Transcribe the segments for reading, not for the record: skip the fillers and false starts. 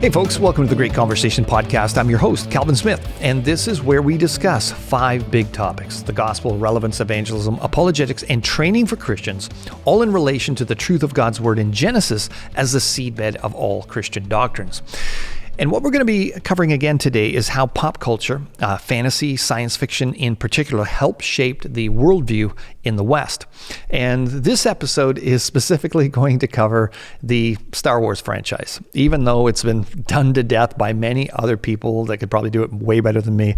Hey folks, welcome to the Great Conversation Podcast. I'm your host, Calvin Smith, and this is where we discuss 5 big topics: the gospel, relevance, evangelism, apologetics, and training for Christians, all in relation to the truth of God's word in Genesis as the seedbed of all Christian doctrines. And what we're going to be covering again today is how pop culture, fantasy, science fiction in particular, helped shape the worldview in the West. And this episode is specifically going to cover the Star Wars franchise, even though it's been done to death by many other people that could probably do it way better than me.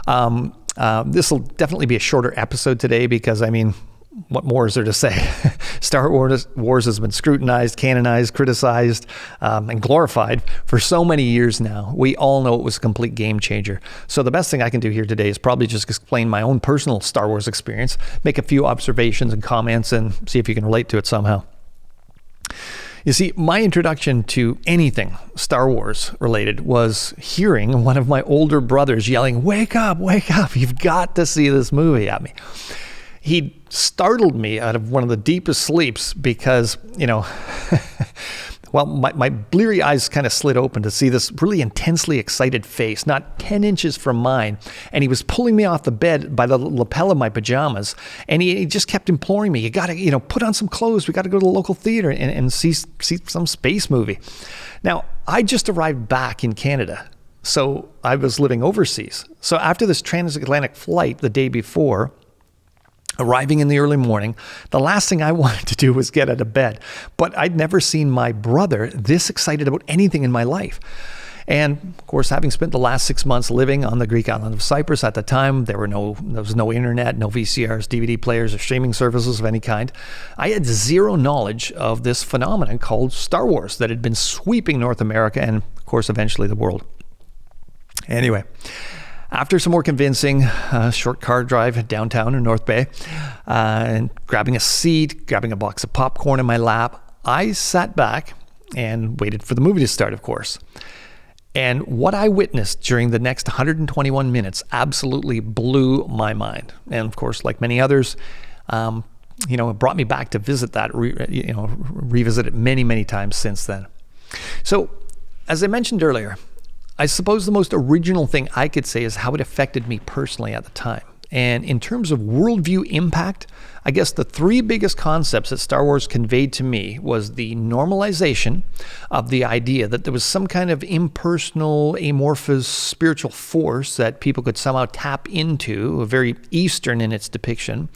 This will definitely be a shorter episode today because, what more is there to say? Star Wars has been scrutinized, canonized, criticized, and glorified for so many years now. We all know it was a complete game changer. So the best thing I can do here today is probably just explain my own personal Star Wars experience, make a few observations and comments, and see if you can relate to it somehow. You see, my introduction to anything Star Wars related was hearing one of my older brothers yelling, "Wake up, you've got to see this movie," at me. He startled me out of one of the deepest sleeps because, my bleary eyes kind of slid open to see this really intensely excited face, not 10 inches from mine. And he was pulling me off the bed by the lapel of my pajamas. And he just kept imploring me, "You got to, put on some clothes. We got to go to the local theater and see some space movie." Now, I just arrived back in Canada. So I was living overseas. So after this transatlantic flight the day before, arriving in the early morning, the last thing I wanted to do was get out of bed. But I'd never seen my brother this excited about anything in my life. And of course, having spent the last 6 months living on the Greek island of Cyprus at the time, there was no internet, no VCRs, DVD players, or streaming services of any kind. I had zero knowledge of this phenomenon called Star Wars that had been sweeping North America and, of course, eventually the world. Anyway, after some more convincing, short car drive downtown in North Bay, and grabbing a seat, grabbing a box of popcorn in my lap, I sat back and waited for the movie to start, of course. And what I witnessed during the next 121 minutes absolutely blew my mind. And of course, like many others, it brought me back to visit that, revisit it many, many times since then. So, as I mentioned earlier, I suppose the most original thing I could say is how it affected me personally at the time. And in terms of worldview impact, I guess the 3 biggest concepts that Star Wars conveyed to me was the normalization of the idea that there was some kind of impersonal, amorphous spiritual force that people could somehow tap into, very Eastern in its depiction,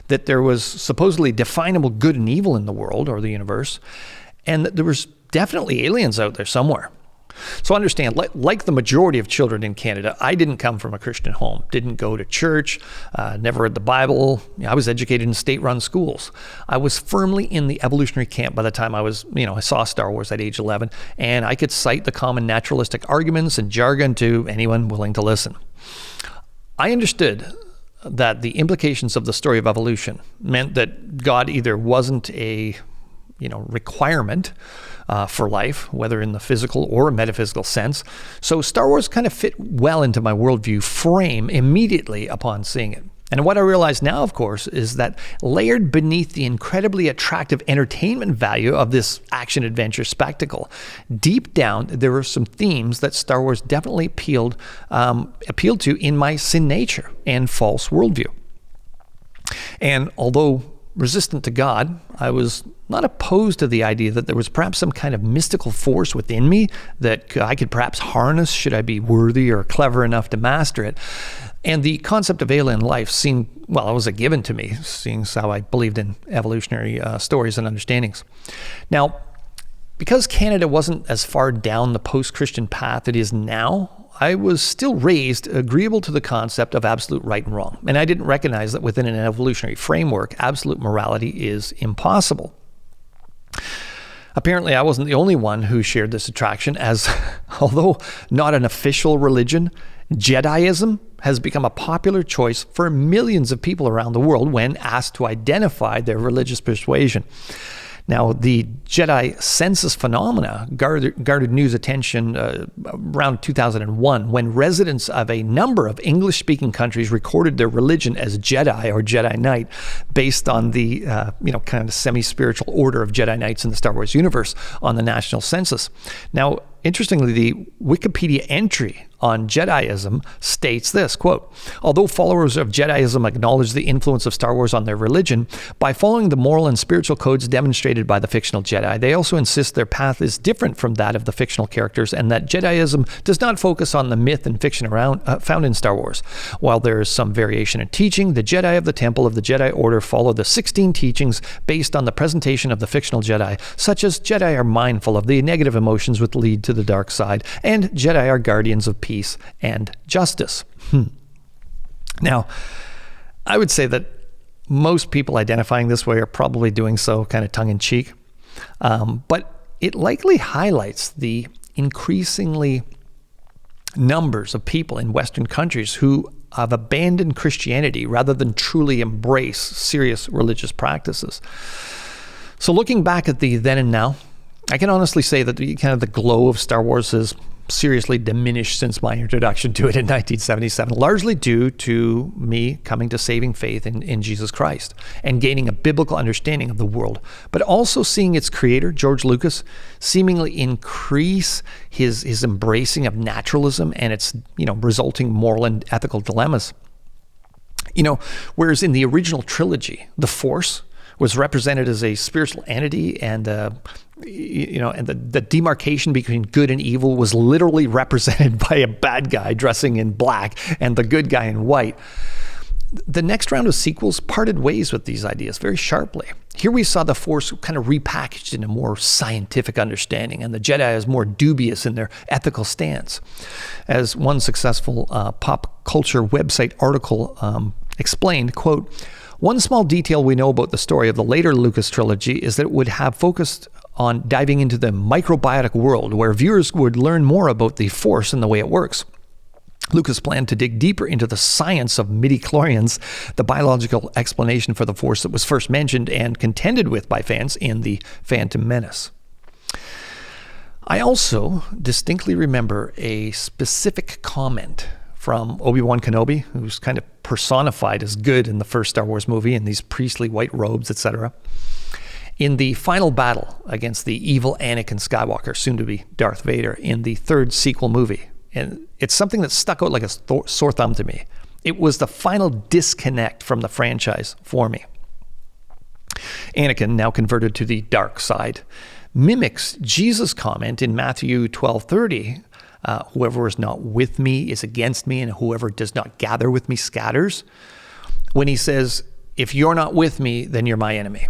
that there was supposedly definable good and evil in the world or the universe, and that there was definitely aliens out there somewhere. So understand, like the majority of children in Canada, I didn't come from a Christian home, didn't go to church, never read the Bible. I was educated in state-run schools. I was firmly in the evolutionary camp by the time I saw Star Wars at age 11, and I could cite the common naturalistic arguments and jargon to anyone willing to listen. I understood that the implications of the story of evolution meant that God either wasn't a requirement for life, whether in the physical or metaphysical sense. So Star Wars kind of fit well into my worldview frame immediately upon seeing it. And what I realize now, of course, is that layered beneath the incredibly attractive entertainment value of this action-adventure spectacle, deep down, there were some themes that Star Wars definitely appealed to in my sin nature and false worldview. And although resistant to God, I was not opposed to the idea that there was perhaps some kind of mystical force within me that I could perhaps harness should I be worthy or clever enough to master it. And the concept of alien life it was a given to me, seeing as how I believed in evolutionary stories and understandings. Now, because Canada wasn't as far down the post-Christian path it is now, I was still raised agreeable to the concept of absolute right and wrong. And I didn't recognize that within an evolutionary framework, absolute morality is impossible. Apparently, I wasn't the only one who shared this attraction, as although not an official religion, Jediism has become a popular choice for millions of people around the world when asked to identify their religious persuasion. Now, the Jedi census phenomena garnered news attention around 2001 when residents of a number of English-speaking countries recorded their religion as Jedi or Jedi Knight based on the kind of semi-spiritual order of Jedi Knights in the Star Wars universe on the national census. Now, interestingly, the Wikipedia entry on Jediism states this, quote, although followers of Jediism acknowledge the influence of Star Wars on their religion, by following the moral and spiritual codes demonstrated by the fictional Jedi, they also insist their path is different from that of the fictional characters and that Jediism does not focus on the myth and fiction found in Star Wars. While there is some variation in teaching, the Jedi of the Temple of the Jedi Order follow the 16 teachings based on the presentation of the fictional Jedi, such as Jedi are mindful of the negative emotions which lead to the dark side, and Jedi are guardians of peace and justice. Now, I would say that most people identifying this way are probably doing so kind of tongue-in-cheek, but it likely highlights the increasingly numbers of people in Western countries who have abandoned Christianity rather than truly embrace serious religious practices. So looking back at the then and now, I can honestly say that the glow of Star Wars has seriously diminished since my introduction to it in 1977, largely due to me coming to saving faith in Jesus Christ and gaining a biblical understanding of the world, but also seeing its creator, George Lucas, seemingly increase his embracing of naturalism and its resulting moral and ethical dilemmas. Whereas in the original trilogy, the Force was represented as a spiritual entity, and the demarcation between good and evil was literally represented by a bad guy dressing in black and the good guy in white. The next round of sequels parted ways with these ideas very sharply. Here we saw the Force kind of repackaged in a more scientific understanding, and the Jedi as more dubious in their ethical stance. As one successful pop culture website article explained, quote, one small detail we know about the story of the later Lucas trilogy is that it would have focused on diving into the microbiotic world, where viewers would learn more about the Force and the way it works. Lucas planned to dig deeper into the science of midichlorians, the biological explanation for the Force that was first mentioned and contended with by fans in The Phantom Menace. I also distinctly remember a specific comment from Obi-Wan Kenobi, who's kind of personified as good in the first Star Wars movie in these priestly white robes, etc. In the final battle against the evil Anakin Skywalker, soon to be Darth Vader, in the third sequel movie. And it's something that stuck out like a sore thumb to me. It was the final disconnect from the franchise for me. Anakin, now converted to the dark side, mimics Jesus' comment in Matthew 12:30, whoever is not with me is against me, and whoever does not gather with me scatters, when he says, if you're not with me, then you're my enemy.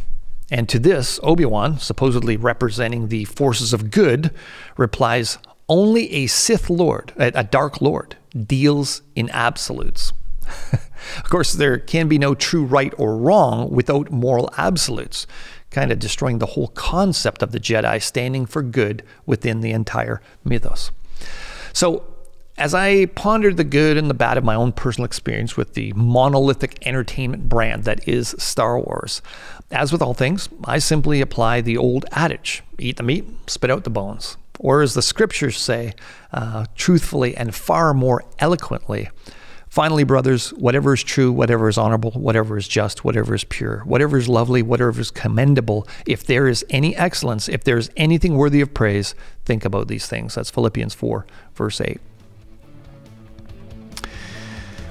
And to this, Obi-Wan, supposedly representing the forces of good, replies, only a Sith Lord, a Dark Lord, deals in absolutes. Of course, there can be no true right or wrong without moral absolutes, kind of destroying the whole concept of the Jedi standing for good within the entire mythos. So, as I pondered the good and the bad of my own personal experience with the monolithic entertainment brand that is Star Wars, as with all things, I simply apply the old adage, eat the meat, spit out the bones. Or as the scriptures say, truthfully and far more eloquently, finally, brothers, whatever is true, whatever is honorable, whatever is just, whatever is pure, whatever is lovely, whatever is commendable, if there is any excellence, if there is anything worthy of praise, think about these things. That's Philippians 4, verse 8.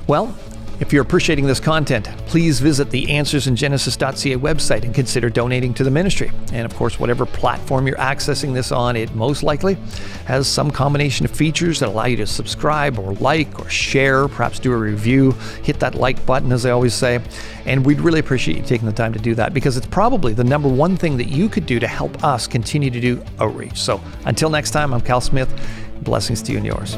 Well, if you're appreciating this content, please visit the AnswersInGenesis.ca website and consider donating to the ministry. And of course, whatever platform you're accessing this on, it most likely has some combination of features that allow you to subscribe or like or share, perhaps do a review, hit that like button, as I always say. And we'd really appreciate you taking the time to do that, because it's probably the number one thing that you could do to help us continue to do outreach. So until next time, I'm Cal Smith. Blessings to you and yours.